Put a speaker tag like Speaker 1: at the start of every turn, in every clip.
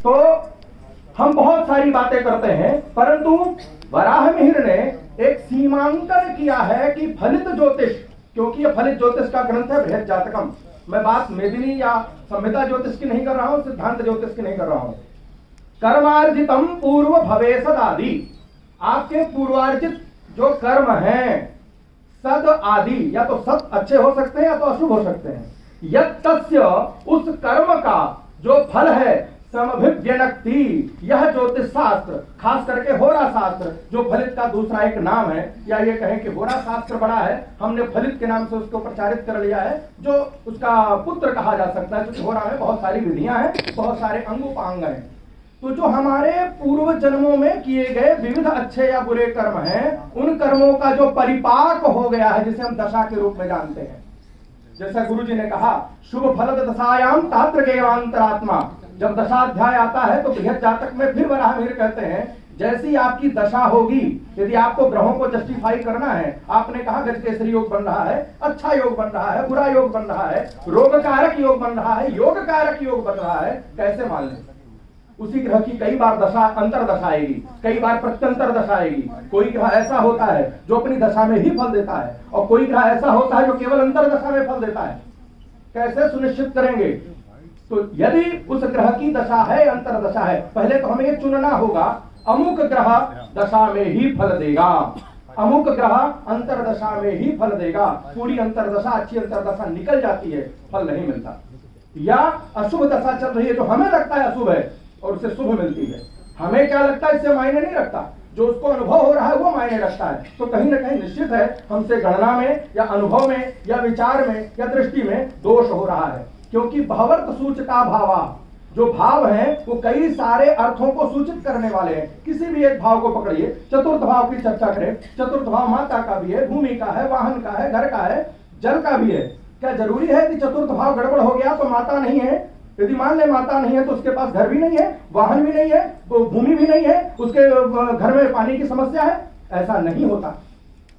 Speaker 1: तो हम बहुत सारी बातें करते हैं, परंतु वराह मिहिर ने एक सीमांकन किया है कि फलित ज्योतिष, क्योंकि यह फलित ज्योतिष का ग्रंथ है बृहद जातकम। मैं बात मेदिनी या संहिता ज्योतिष की नहीं कर रहा हूं, सिद्धांत ज्योतिष की नहीं कर रहा हूं। कर्मार्जितम पूर्व भवे सदादि, आपके पूर्वार्जित जो कर्म हैं सद आदि, या तो सत अच्छे हो सकते हैं या तो अशुभ हो सकते हैं। यत् तस्य, उस कर्म का जो फल है, समभिव्यनक्ति, यह ज्योतिष शास्त्र, खास करके होरा शास्त्र, जो फलित का दूसरा एक नाम है, या ये कहें कि होरा शास्त्र बड़ा है, हमने फलित के नाम से उसको प्रचारित कर लिया है, जो उसका पुत्र कहा जा सकता है, क्योंकि होरा में बहुत सारी विधियां हैं, बहुत सारे अंगोपांग हैं। तो जो हमारे पूर्व जन्मों में किए गए विविध अच्छे या बुरे कर्म हैं, उन कर्मों का जो परिपाक हो गया है, जिसे हम दशा के रूप में जानते हैं। जैसा गुरुजी ने कहा, शुभ फलद दशायाम तात्र गेवांतरात्मा, जब दशाध्याय आता है तो बृहद जातक में फिर वराह मिहिर कहते हैं, जैसी आपकी दशा होगी, यदि आपको ग्रहों को जस्टिफाई करना है, आपने कहा गजकेसरी योग बन रहा है, अच्छा योग बन रहा है, बुरा योग बन रहा है, रोग कारक योग बन रहा है, योग कारक योग बन रहा है, कैसे मान लें? उसी ग्रह की कई बार दशा अंतर दशा आएगी, कई बार प्रत्यंतर दशा आएगी। कोई ग्रह ऐसा होता है जो अपनी दशा में ही फल देता है, और कोई ग्रह ऐसा होता है जो केवल अंतर दशा में फल देता है। कैसे सुनिश्चित करेंगे? तो यदि उस ग्रह की दशा है, अंतर दशा है, पहले तो हमें ये चुनना होगा, अमुक ग्रह दशा में ही फल देगा, अमुक ग्रह अंतर दशा में ही फल देगा। पूरी अंतर दशा, अच्छी अंतर दशा निकल जाती है, फल नहीं मिलता। या अशुभ दशा चल रही है, जो हमें लगता है अशुभ है और उसे शुभ मिलती है, हमें क्या लगता है इससे मायने नहीं रखता, जो उसको अनुभव हो रहा है वो मायने रखता है। तो कहीं ना कहीं निश्चित है हमसे गणना में या अनुभव में या विचार में या दृष्टि में दोष हो रहा है, क्योंकि भावर्त सूचका भावा, जो भाव है वो कई सारे अर्थों को सूचित करने वाले हैं। किसी भी एक भाव को पकड़िए, चतुर्थ भाव की चर्चा करें, चतुर्थ भाव माता का भी है, भूमि का है, वाहन का है, घर का है, जल का भी है। क्या जरूरी है कि चतुर्थ भाव गड़बड़ हो गया तो माता नहीं है? यदि मान ले माता नहीं है तो उसके पास घर भी नहीं है, वाहन भी नहीं है, भूमि भी नहीं है, उसके घर में पानी की समस्या है? ऐसा नहीं होता।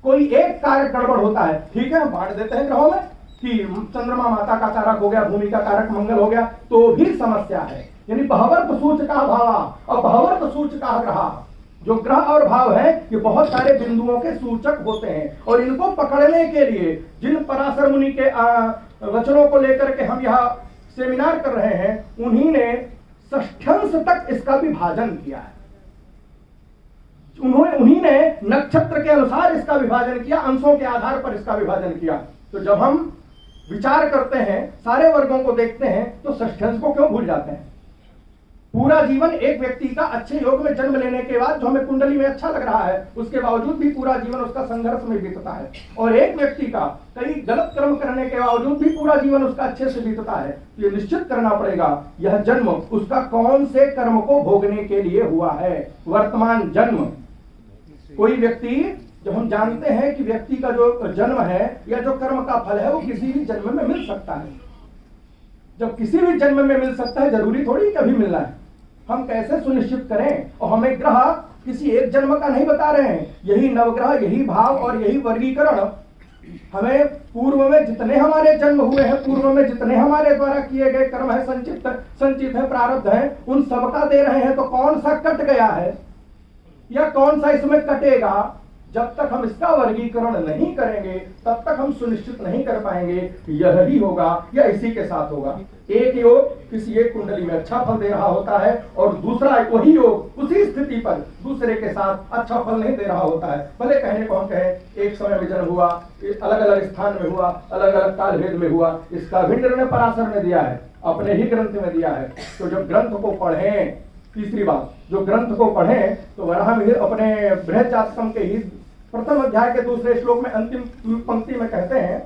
Speaker 1: कोई एक कारक गड़बड़ होता है, ठीक है, हम बांट देते हैं ग्रहों में कि चंद्रमा माता का कारक हो गया, भूमि का कारक मंगल हो गया, तो भी समस्या है। यानी बहवर्त सूचका भावा और बहवर्त सूचका ग्रह, जो ग्रह और भाव है ये बहुत सारे बिंदुओं के सूचक होते हैं, और इनको पकड़ने के लिए जिन पराशर मुनि के वचनों को लेकर के हम यह सेमिनार कर रहे हैं, उन्हीं ने षष्ठ्यांश तक इसका विभाजन किया है। उन्हीं ने नक्षत्र के अनुसार इसका विभाजन किया, अंशों के आधार पर इसका विभाजन किया। तो जब हम विचार करते हैं, सारे वर्गों को देखते हैं, तो षष्ठ्यांश को क्यों भूल जाते हैं? पूरा जीवन एक व्यक्ति का अच्छे योग में जन्म लेने के बाद जो हमें कुंडली में अच्छा लग रहा है, उसके बावजूद भी पूरा जीवन उसका संघर्ष में बीतता है, और एक व्यक्ति का कई गलत कर्म करने के बावजूद भी पूरा जीवन उसका अच्छे से बीतता है। तो ये निश्चित करना पड़ेगा यह जन्म उसका कौन से कर्म को भोगने के लिए हुआ है। वर्तमान जन्म, कोई व्यक्ति, जब हम जानते हैं कि व्यक्ति का जो जन्म है या जो कर्म का फल है वो किसी भी जन्म में मिल सकता है, जब किसी भी जन्म में मिल सकता है, जरूरी थोड़ी कभी मिलना है। हम कैसे सुनिश्चित करें? और हमें ग्रह किसी एक जन्म का नहीं बता रहे हैं, यही नवग्रह, यही भाव और यही वर्गीकरण हमें पूर्व में जितने हमारे जन्म हुए हैं, पूर्व में जितने हमारे द्वारा किए गए कर्म है, संचित है, प्रारब्ध है, उन सबका दे रहे हैं। तो कौन सा कट गया है या कौन सा इसमें कटेगा, जब तक हम इसका वर्गीकरण नहीं करेंगे तब तक हम सुनिश्चित नहीं कर पाएंगे यह ही होगा या इसी के साथ होगा। एक योग किसी एक कुंडली में अच्छा फल दे रहा होता है, और दूसरा वही योग उसी स्थिति पर दूसरे के साथ अच्छा फल नहीं दे रहा होता है। भले कहने को हम कहें एक समय में जन्म हुआ, अलग अलग स्थान में हुआ, अलग अलग काल भेद में हुआ, इसका भी निर्णय पराशर ने दिया है, अपने ही ग्रंथ में दिया है। तो जब ग्रंथ को पढ़ें, तीसरी बात, जो ग्रंथ को पढ़ें तो वराह मिहिर अपने बृहद जातकम के ही प्रथम अध्याय के दूसरे श्लोक में अंतिम पंक्ति में कहते हैं,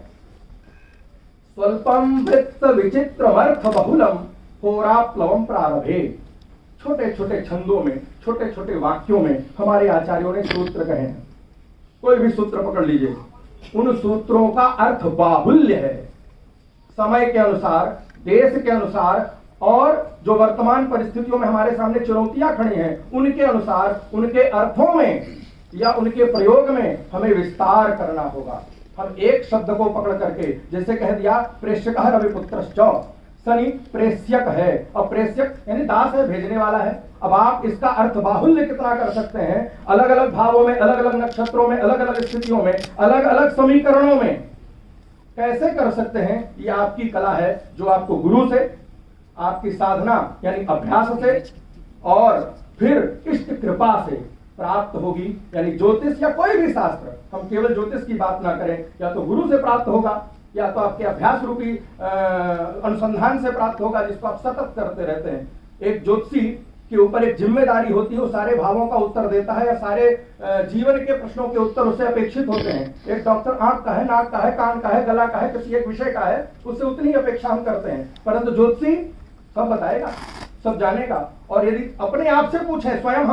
Speaker 1: स्वल्पम वृत्त विचित्रमर्थ बहुलम होराप्लवम प्रारभे। छोटे छोटे छंदों में, छोटे छोटे वाक्यों में हमारे आचार्यों ने सूत्र कहे हैं। कोई भी सूत्र पकड़ लीजिए, उन सूत्रों का अर्थ बाहुल्य है। समय के अनुसार, देश के अनुसार और जो वर्तमान परिस्थितियों में हमारे सामने चुनौतियां खड़ी हैं, उनके अनुसार, उनके अर्थों में या उनके प्रयोग में हमें विस्तार करना होगा। हम एक शब्द को पकड़ करके, जैसे कह दिया प्रेष्यकः रविपुत्रश्च, शनि प्रेष्यक है, और प्रेष्यक यानी दास है, भेजने वाला है। अब आप इसका अर्थ बाहुल्य कितना कर सकते हैं, अलग अलग भावों में, अलग अलग नक्षत्रों में, अलग अलग स्थितियों में, अलग अलग समीकरणों में कैसे कर सकते हैं, ये आपकी कला है, जो आपको गुरु से, आपकी साधना यानी अभ्यास से, और फिर इष्ट कृपा से प्राप्त होगी। यानी ज्योतिष या कोई भी शास्त्र, हम केवल ज्योतिष की बात ना करें, या तो गुरु से प्राप्त होगा, या तो आपके अभ्यास रूपी अनुसंधान से प्राप्त होगा, जिसको आप सतत करते रहते हैं। एक ज्योतिषी के ऊपर एक जिम्मेदारी होती है, वो सारे भावों का उत्तर देता है, या सारे जीवन के प्रश्नों के उत्तर उससे अपेक्षित होते हैं। एक डॉक्टर आंख का है, नाक का है, कान का है, गला का है, किसी एक विषय का है, उससे उतनी अपेक्षा हम करते हैं। परंतु ज्योतिषी सब बताएगा, सब जानेगा। और यदि अपने आप से पूछे, स्वयं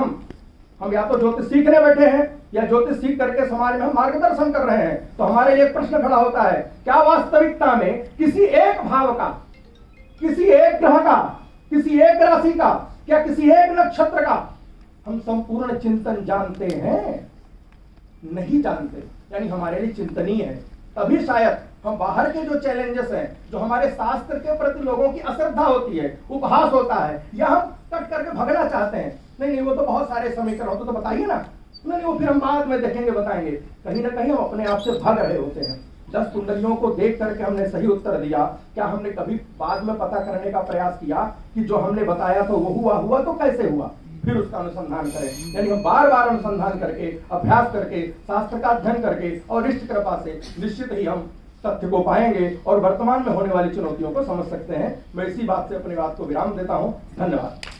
Speaker 1: हम या तो ज्योतिष सीखने बैठे हैं, या ज्योतिष सीख करके समाज में हम मार्गदर्शन कर रहे हैं, तो हमारे लिए प्रश्न खड़ा होता है, क्या वास्तविकता में किसी एक भाव का, किसी एक ग्रह का, किसी एक राशि का, क्या किसी एक नक्षत्र का हम संपूर्ण चिंतन जानते हैं? नहीं जानते। यानी हमारे लिए चिंतनीय है। तभी शायद हम बाहर के जो चैलेंजेस हैं, जो हमारे शास्त्र के प्रति लोगों की अश्रद्धा होती है, उपहास होता है, या हम कट करके भगना चाहते हैं, नहीं वो तो बहुत सारे समीकरण होते, तो बताइए ना, नहीं वो फिर हम बाद में देखेंगे, बताएंगे। कहीं ना कहीं हम अपने आप से भाग रहे होते हैं। 10 कुंडलियों को देख करके हमने सही उत्तर दिया, क्या हमने कभी बाद में पता करने का प्रयास किया कि जो हमने बताया तो वो हुआ तो कैसे हुआ, फिर उसका अनुसंधान करें। यानी हम बार बार अनुसंधान करके, अभ्यास करके, शास्त्र का अध्ययन करके और इष्ट कृपा से निश्चित ही हम तथ्य को पाएंगे और वर्तमान में होने वाली चुनौतियों को समझ सकते हैं। मैं इसी बात से अपनी बात को विराम देता हूं। धन्यवाद।